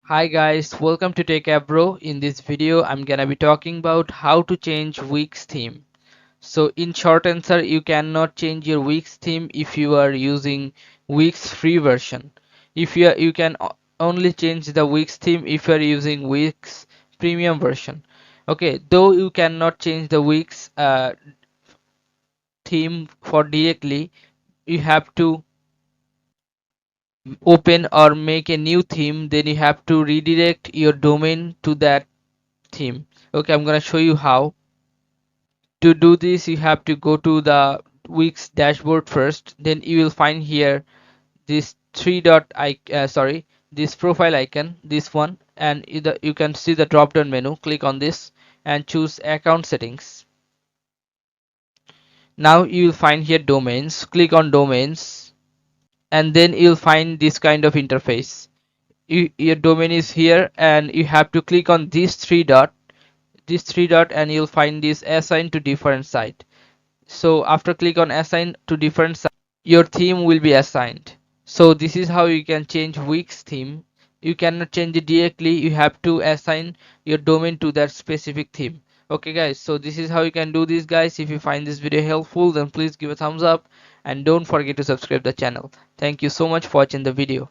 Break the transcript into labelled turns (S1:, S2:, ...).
S1: Hi guys, welcome to Techavro. In this video, I'm gonna be talking about how to change Wix theme. So in short answer, you cannot change your Wix theme if you are using Wix free version. If you can only change the Wix theme if you are using Wix premium version. Okay, though you cannot change the Wix theme for directly, you have to open or make a new theme, then you have to redirect your domain to that theme. Okay, I'm gonna show you how. To do this, you have to go to the Wix dashboard first, then you will find here this this profile icon, this one, and you can see the drop down menu. Click on this and choose account settings. Now you will find here domains. Click on domains, and then you'll find this kind of interface. Your domain is here, and you have to click on this three dot, and you'll find this assign to different site. So after click on assign to different site, your theme will be assigned. So this is how you can change Wix theme. You cannot change it directly, you have to assign your domain to that specific theme. Okay guys, so this is how you can do this guys. If you find this video helpful, then please give a thumbs up and don't forget to subscribe the channel. Thank you so much for watching the video.